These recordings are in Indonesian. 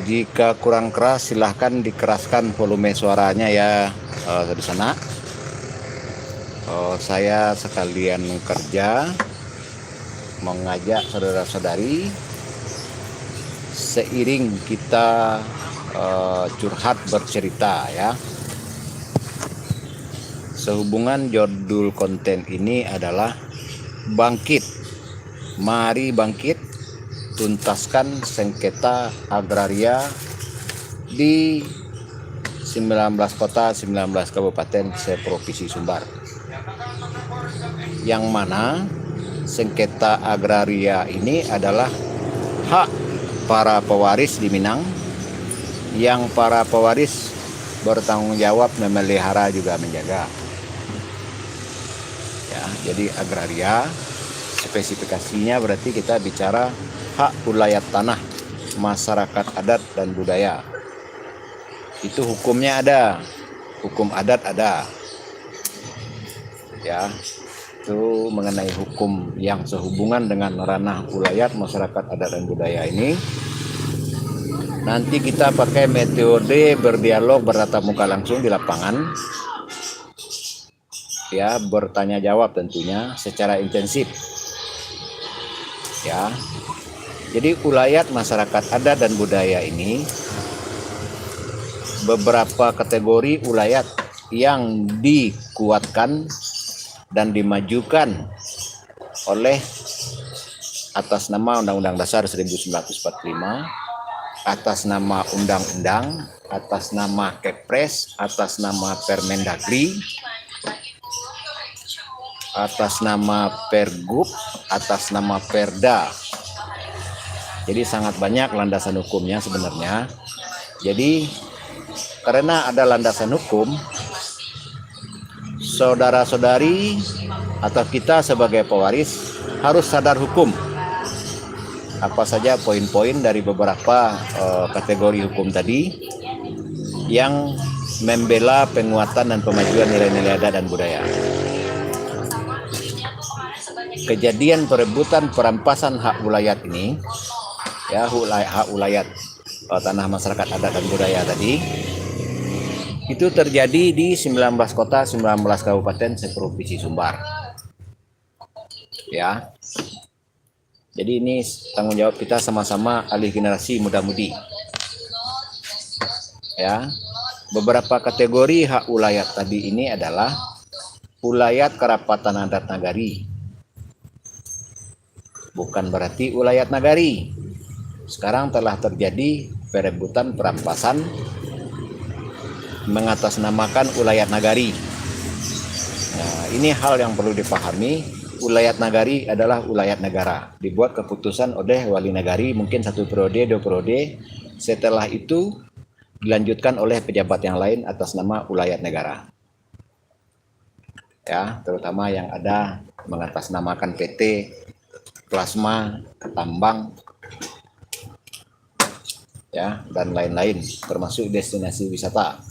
Jika kurang keras silahkan dikeraskan volume suaranya ya di sana. Saya sekalian kerja mengajak saudara-saudari seiring kita curhat bercerita ya. Sehubungan judul konten ini adalah bangkit, mari bangkit, tuntaskan sengketa agraria di 19 kota, 19 kabupaten seprovinsi Sumbar. Yang mana sengketa agraria ini adalah hak para pewaris di Minang, yang para pewaris bertanggung jawab memelihara juga menjaga. Ya, jadi agraria spesifikasinya berarti kita bicara hak ulayat tanah masyarakat adat dan budaya. Itu hukumnya ada, hukum adat ada. Ya, itu mengenai hukum yang sehubungan dengan ranah ulayat masyarakat adat dan budaya ini. Nanti kita pakai metode berdialog bertatap muka langsung di lapangan. Ya, bertanya jawab tentunya secara intensif. Ya. Jadi ulayat masyarakat adat dan budaya ini beberapa kategori ulayat yang dikuatkan dan dimajukan oleh atas nama Undang-Undang Dasar 1945, atas nama undang-undang, atas nama Kepres, atas nama Permendagri, atas nama Pergub, atas nama Perda. Jadi sangat banyak landasan hukumnya sebenarnya. Jadi karena ada landasan hukum, saudara-saudari atau kita sebagai pewaris harus sadar hukum. Apa saja poin-poin dari beberapa kategori hukum tadi yang membela penguatan dan pemajuan nilai-nilai adat dan budaya. Kejadian perebutan perampasan hak ulayat ini, ya hak ulayat tanah masyarakat adat dan budaya tadi, itu terjadi di 19 kota, 19 kabupaten seprovinsi Sumbar. Ya. Jadi ini tanggung jawab kita sama-sama ahli generasi muda-mudi. Ya. Beberapa kategori hak ulayat tadi ini adalah ulayat kerapatan adat nagari. Bukan berarti ulayat nagari. Sekarang telah terjadi perebutan perampasan mengatasnamakan ulayat nagari. Nah, ini hal yang perlu dipahami. Ulayat nagari adalah ulayat negara. Dibuat keputusan oleh wali nagari mungkin 1 periode, 2 periode. Setelah itu dilanjutkan oleh pejabat yang lain atas nama ulayat negara. Ya, terutama yang ada mengatasnamakan PT, plasma, tambang, ya, dan lain-lain, termasuk destinasi wisata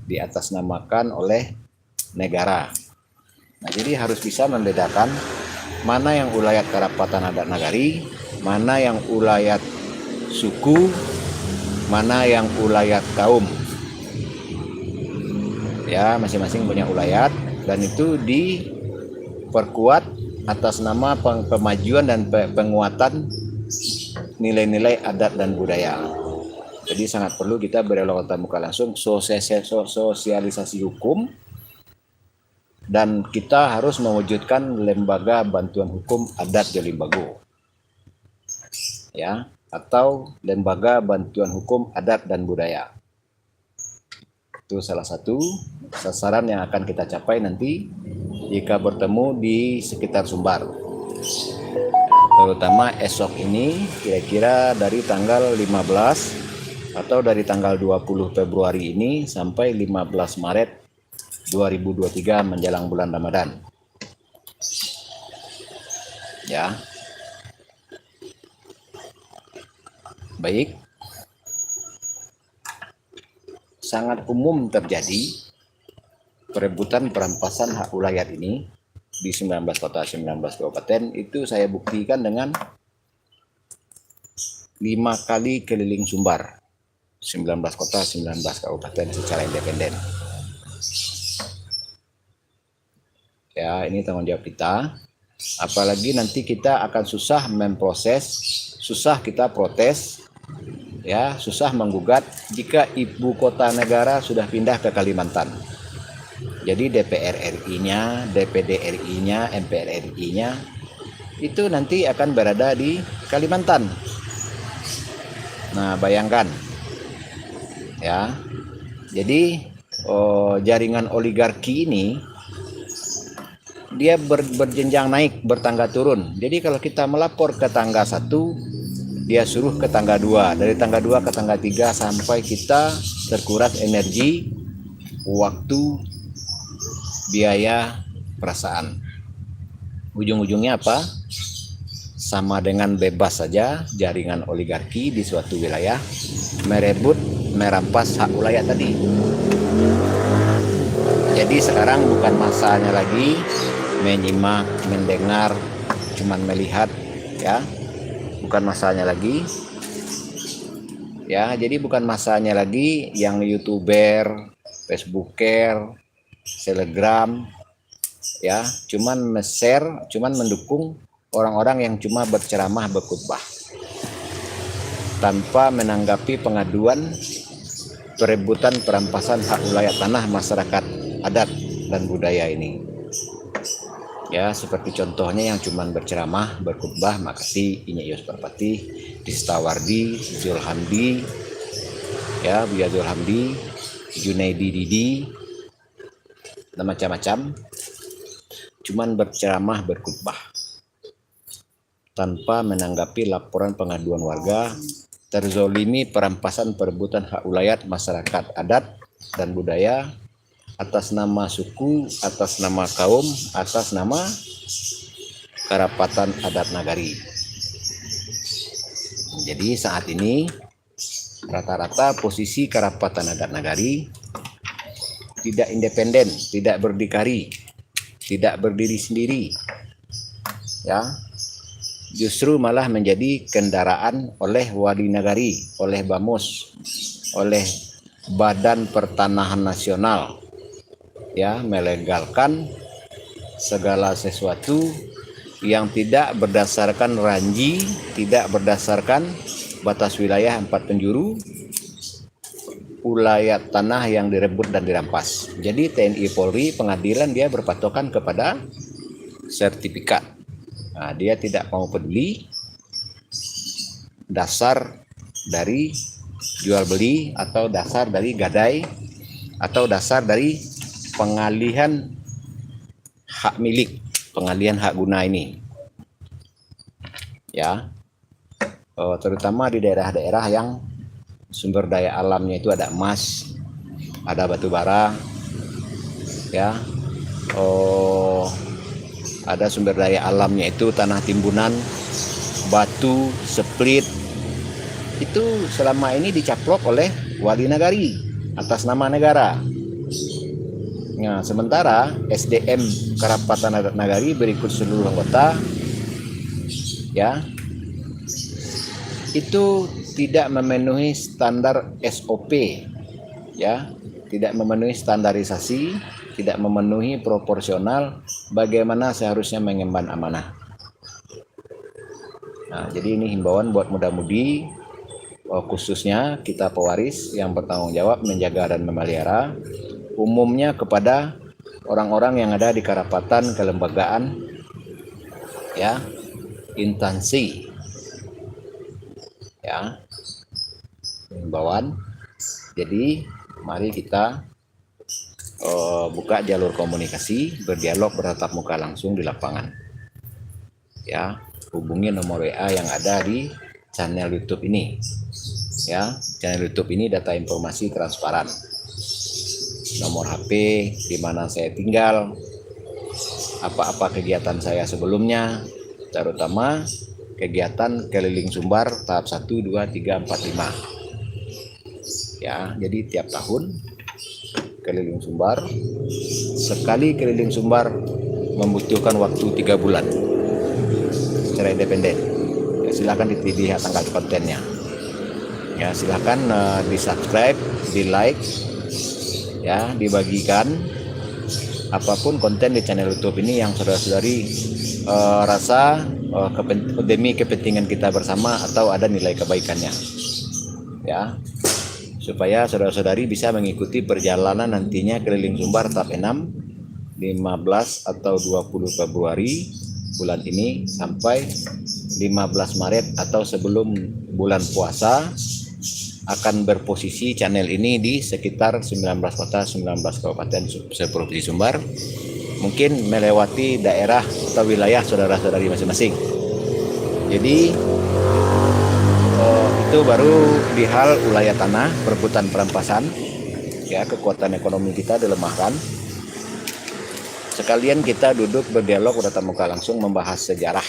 diatasnamakan oleh negara. Nah, jadi harus bisa membedakan mana yang ulayat kerapatan adat nagari, mana yang ulayat suku, mana yang ulayat kaum. Ya, masing-masing punya ulayat dan itu diperkuat atas nama pemajuan dan penguatan nilai-nilai adat dan budaya. Jadi sangat perlu kita berdialog tatap muka langsung, sosialisasi hukum, dan kita harus mewujudkan lembaga bantuan hukum adat Jolimbago. Ya, atau lembaga bantuan hukum adat dan budaya. Itu salah satu sasaran yang akan kita capai nanti jika bertemu di sekitar Sumbar. Terutama esok ini kira-kira dari tanggal 15 atau dari tanggal 20 Februari ini sampai 15 Maret 2023 menjelang bulan Ramadan. Ya. Baik. Sangat umum terjadi perebutan perampasan hak ulayat ini di 19 kota, 19 kabupaten. Itu saya buktikan dengan 5 kali keliling Sumbar, 19 kota, 19 kabupaten secara independen. Ya, ini tanggung jawab kita. Apalagi nanti kita akan susah memproses, susah kita protes, ya, susah menggugat jika ibu kota negara sudah pindah ke Kalimantan. Jadi DPR RI-nya, DPD RI-nya, MPR RI-nya itu nanti akan berada di Kalimantan. Nah, bayangkan, ya. Jadi jaringan oligarki ini dia berjenjang naik, bertangga turun. Jadi kalau kita melapor ke tangga 1, dia suruh ke tangga 2, dari tangga 2 ke tangga 3 sampai kita terkuras energi, waktu, biaya, perasaan. Ujung-ujungnya apa? Sama dengan bebas saja jaringan oligarki di suatu wilayah merebut, merampas hak wilayah tadi. Jadi sekarang bukan masanya lagi menyimak, mendengar, cuman melihat, ya. Bukan masanya lagi. Ya, jadi bukan masanya lagi yang YouTuber, Facebooker, Telegram, ya, cuman share, cuman mendukung orang-orang yang cuma berceramah, berkhutbah tanpa menanggapi pengaduan perebutan perampasan hak wilayah tanah masyarakat adat dan budaya ini. Ya, seperti contohnya yang cuman berceramah, berkhutbah, Makati, Inya Yos Parpati, Distawardi, Zul Hamdi, ya, Buya Zul Hamdi, Junaidi Didi, dan macam-macam, cuman berceramah, berkhutbah tanpa menanggapi laporan pengaduan warga terzolimi perampasan perebutan hak wilayah masyarakat adat dan budaya atas nama suku, atas nama kaum, atas nama Karapatan Adat Nagari. Jadi saat ini rata-rata posisi Karapatan Adat Nagari tidak independen, tidak berdikari, tidak berdiri sendiri, ya, justru malah menjadi kendaraan oleh wali nagari, oleh BAMUS, oleh Badan Pertanahan Nasional, ya, melegalkan segala sesuatu yang tidak berdasarkan ranji, tidak berdasarkan batas wilayah 4 penjuru, wilayah tanah yang direbut dan dirampas. Jadi TNI Polri pengadilan dia berpatokan kepada sertifikat. Nah, dia tidak mau peduli dasar dari jual beli atau dasar dari gadai atau dasar dari pengalihan hak milik, pengalihan hak guna ini, ya, terutama di daerah-daerah yang sumber daya alamnya itu ada emas, ada batu bara, ya, ada sumber daya alamnya itu tanah timbunan, batu, split, itu selama ini dicaplok oleh wali nagari atas nama negara. Nah, sementara SDM Karapatan Adat Nagari berikut seluruh anggota, ya, itu tidak memenuhi standar SOP, ya, tidak memenuhi standarisasi, tidak memenuhi proporsional bagaimana seharusnya mengemban amanah. Nah, jadi ini himbauan buat muda-mudi, khususnya kita pewaris yang bertanggung jawab menjaga dan memelihara, umumnya kepada orang-orang yang ada di Karapatan, kelembagaan, ya, instansi, ya, himbauan. Jadi mari kita buka jalur komunikasi, berdialog bertatap muka langsung di lapangan, ya. Hubungi nomor WA yang ada di channel YouTube ini, ya. Channel YouTube ini data informasi transparan, nomor HP, di mana saya tinggal, apa-apa kegiatan saya sebelumnya, terutama kegiatan keliling Sumbar tahap 1, 2, 3, 4, 5. Ya, jadi tiap tahun keliling Sumbar. Sekali keliling Sumbar membutuhkan waktu 3 bulan secara independen. Ya, silahkan dilihat tanggal kontennya. Ya, silahkan di subscribe, di like, ya, dibagikan apapun konten di channel YouTube ini yang saudara-saudari rasa demi kepentingan kita bersama atau ada nilai kebaikannya, ya, supaya saudara-saudari bisa mengikuti perjalanan nantinya keliling Sumbar tahap 6 15 atau 20 Februari bulan ini sampai 15 Maret atau sebelum bulan puasa, akan berposisi channel ini di sekitar 19 kota, 19 kabupaten seprovinsi Sumbar, mungkin melewati daerah atau wilayah saudara-saudari masing-masing. Jadi itu baru di hal ulayat tanah, perebutan perampasan, ya, kekuatan ekonomi kita dilemahkan. Sekalian kita duduk berdialog bertatap muka langsung membahas sejarah,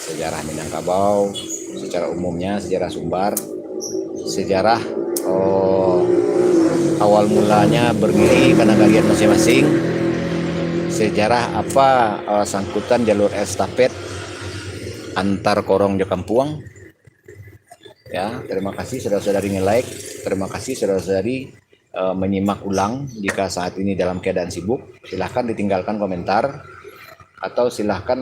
sejarah Minangkabau secara umumnya, sejarah Sumbar, sejarah awal mulanya berdiri kenegarian masing-masing, sejarah apa sangkutan jalur estafet antar Korong di Kampuang. Ya, terima kasih saudara-saudari nge-like, terima kasih saudara-saudari menyimak ulang. Jika saat ini dalam keadaan sibuk, silahkan ditinggalkan komentar atau silahkan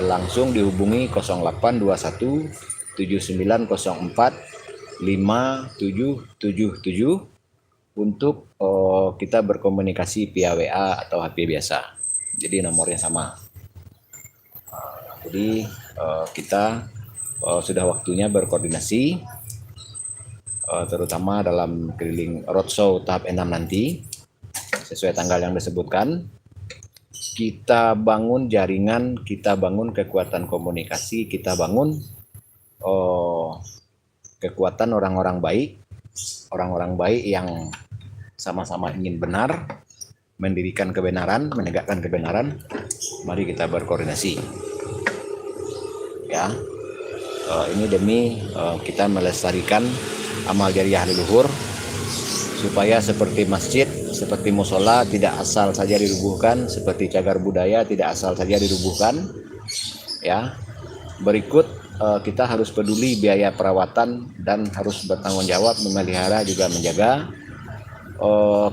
langsung dihubungi 0821 7904 5777 untuk kita berkomunikasi via WA atau HP biasa. Jadi nomornya sama. Jadi kita sudah waktunya berkoordinasi, terutama dalam keliling roadshow tahap 6 nanti sesuai tanggal yang disebutkan. Kita bangun jaringan, kita bangun kekuatan komunikasi, kita bangun kekuatan orang-orang baik yang sama-sama ingin benar, mendirikan kebenaran, menegakkan kebenaran. Mari kita berkoordinasi, ya. Ini demi kita melestarikan amal jariah leluhur, supaya seperti masjid, seperti musola tidak asal saja dirubuhkan, seperti cagar budaya tidak asal saja dirubuhkan, ya. Berikut kita harus peduli biaya perawatan dan harus bertanggung jawab memelihara juga menjaga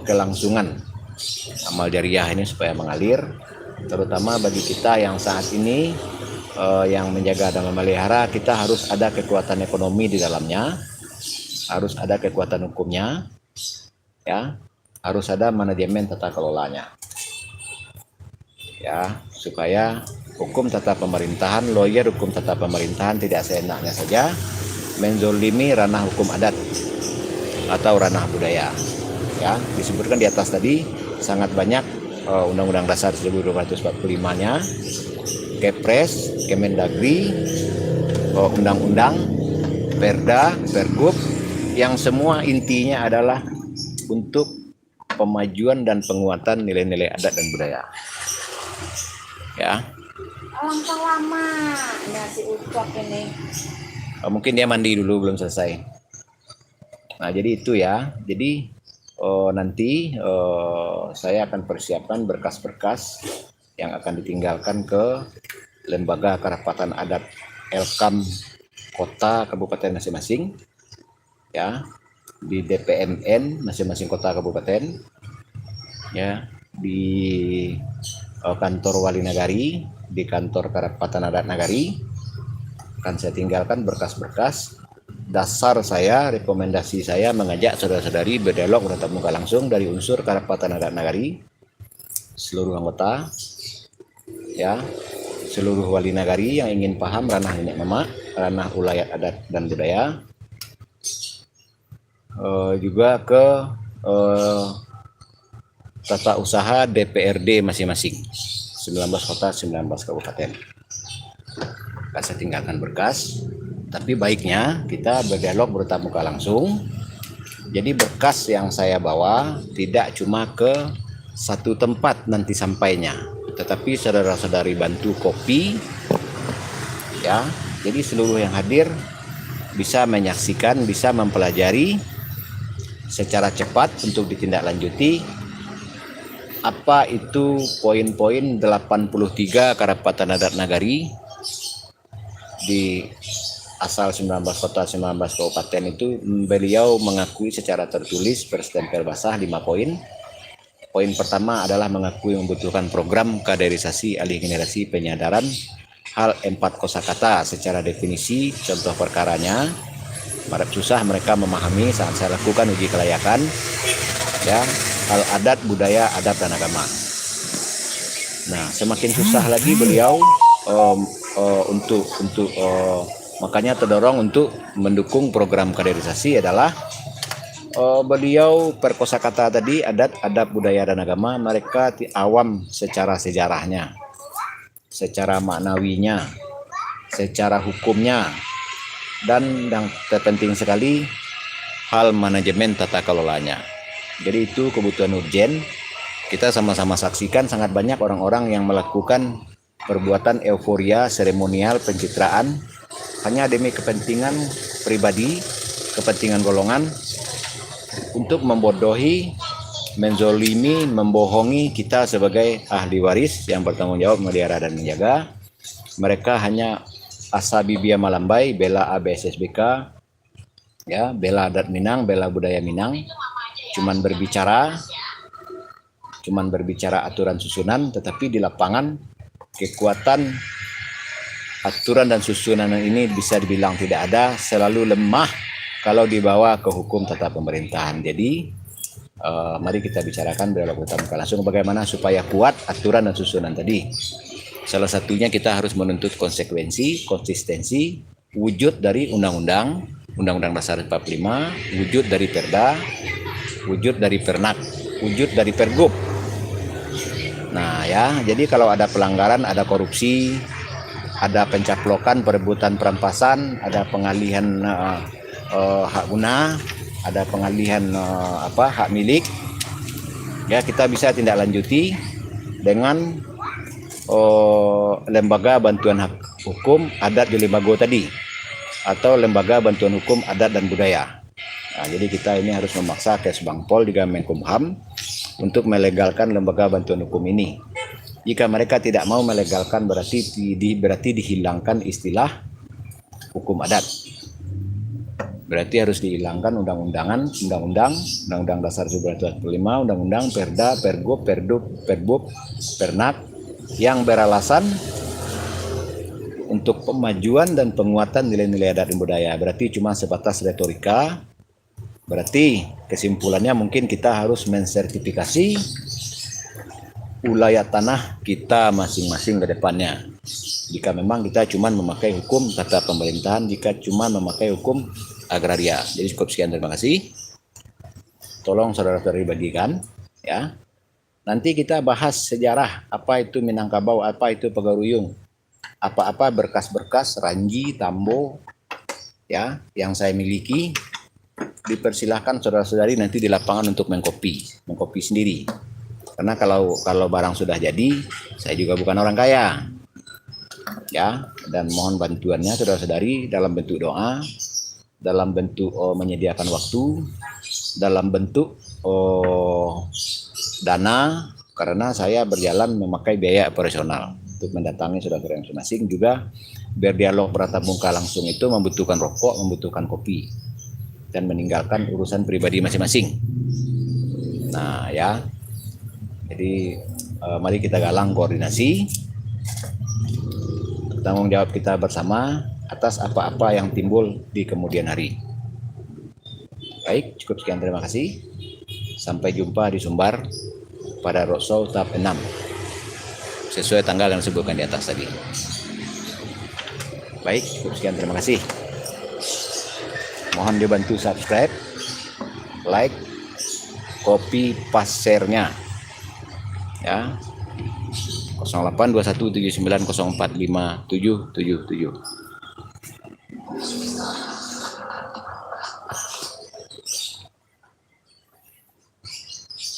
kelangsungan amal jariah ini supaya mengalir, terutama bagi kita yang saat ini yang menjaga dan memelihara. Kita harus ada kekuatan ekonomi di dalamnya, harus ada kekuatan hukumnya, ya, harus ada manajemen tata kelolanya, ya, supaya hukum tata pemerintahan, lawyer hukum tata pemerintahan tidak seenaknya saja menzolimi ranah hukum adat atau ranah budaya, ya. Disebutkan di atas tadi sangat banyak Undang-Undang Dasar 1945-nya, Kepres, Kemendagri, undang-undang, Perda, Pergub, yang semua intinya adalah untuk pemajuan dan penguatan nilai-nilai adat dan budaya, ya. Alangkah lama nasi ucap ini. Mungkin dia mandi dulu, belum selesai. Nah, jadi itu ya. Jadi nanti saya akan persiapkan berkas-berkas yang akan ditinggalkan ke lembaga kerapatan adat Elkam kota kabupaten masing-masing, ya, di DPMN masing-masing kota kabupaten, ya, di kantor Wali Nagari, di kantor Kerapatan Adat Nagari. Akan saya tinggalkan berkas-berkas dasar saya, rekomendasi saya mengajak saudara-saudari berdialog bertatap muka langsung dari unsur Kerapatan Adat Nagari, seluruh anggota, ya, seluruh wali nagari yang ingin paham ranah nenek mama, ranah ulayat adat dan budaya, juga ke tata usaha DPRD masing-masing 19 kota 19 kabupaten. Saya tinggalkan berkas, tapi baiknya kita berdialog bertatap muka langsung. Jadi berkas yang saya bawa tidak cuma ke satu tempat nanti sampainya, tetapi saudara-saudari bantu copy, ya. Jadi seluruh yang hadir bisa menyaksikan, bisa mempelajari secara cepat untuk ditindaklanjuti apa itu poin-poin 83 Kerapatan Adat Nagari di asal 19 kota 19 kabupaten itu, beliau mengakui secara tertulis berstempel basah 5 poin. Poin pertama adalah mengakui membutuhkan program kaderisasi alih generasi penyadaran hal 4 kosakata secara definisi contoh perkaranya. Susah mereka memahami saat saya lakukan uji kelayakan, ya, hal adat, budaya, adab dan agama. Nah, semakin susah lagi beliau makanya terdorong untuk mendukung program kaderisasi adalah beliau per kosakata tadi adat, adab, budaya dan agama mereka awam secara sejarahnya, secara maknawinya, secara hukumnya, dan yang terpenting sekali hal manajemen tata kelolanya. Jadi itu kebutuhan urgen. Kita sama-sama saksikan sangat banyak orang-orang yang melakukan perbuatan euforia seremonial pencitraan hanya demi kepentingan pribadi, kepentingan golongan, untuk membodohi, menzolimi, membohongi kita sebagai ahli waris yang bertanggung jawab melihara dan menjaga. Mereka hanya asabibia malambai, bela ABSSBK, ya, bela adat Minang, bela budaya Minang, cuman berbicara aturan susunan, tetapi di lapangan kekuatan aturan dan susunan ini bisa dibilang tidak ada, selalu lemah kalau dibawa ke hukum tata pemerintahan. Jadi mari kita bicarakan dialog utama langsung bagaimana supaya kuat aturan dan susunan tadi. Salah satunya kita harus menuntut konsekuensi, konsistensi, wujud dari undang-undang dasar 45, wujud dari perda, wujud dari pernak, wujud dari pergub. Nah ya, jadi kalau ada pelanggaran, ada korupsi, ada pencaplokan, perebutan perampasan, ada pengalihan hak guna, ada pengalihan hak milik, ya kita bisa tindak lanjuti dengan lembaga bantuan hak hukum adat di Lembago tadi, atau lembaga bantuan hukum adat dan budaya. Nah, jadi kita ini harus memaksa Kesbangpol di Menkumham untuk melegalkan lembaga bantuan hukum ini. Jika mereka tidak mau melegalkan berarti dihilangkan istilah hukum adat. Berarti harus dihilangkan undang-undang dasar 1945, undang-undang, perda, pergub, perbub, pernak yang beralasan untuk pemajuan dan penguatan nilai-nilai adat dan budaya. Berarti cuma sebatas retorika. Berarti kesimpulannya mungkin kita harus mensertifikasi wilayah tanah kita masing-masing ke depannya. Jika memang kita cuma memakai hukum tata pemerintahan, jika cuma memakai hukum agraria. Jadi cukup sekian, terima kasih. Tolong saudara-saudari bagikan, ya. Nanti kita bahas sejarah, apa itu Minangkabau, apa itu Pagaruyung, apa-apa berkas-berkas Ranji, Tambo, ya, yang saya miliki. Dipersilahkan saudara-saudari nanti di lapangan untuk mengkopi sendiri. Karena kalau barang sudah jadi, saya juga bukan orang kaya, ya. Dan mohon bantuannya saudara-saudari dalam bentuk doa, dalam bentuk menyediakan waktu, dalam bentuk dana, karena saya berjalan memakai biaya operasional untuk mendatangi saudara-saudara masing-masing. Juga berdialog beratap muka langsung itu membutuhkan rokok, membutuhkan kopi, dan meninggalkan urusan pribadi masing-masing. Nah ya, jadi mari kita galang koordinasi, tanggung jawab kita bersama atas apa-apa yang timbul di kemudian hari. Baik, cukup sekian, terima kasih. Sampai jumpa di Sumbar pada Roadshow tahap 6 sesuai tanggal yang disebutkan di atas tadi. Baik, cukup sekian, terima kasih. Mohon dibantu subscribe, like, copy, paste, share-nya, ya. 082179045777.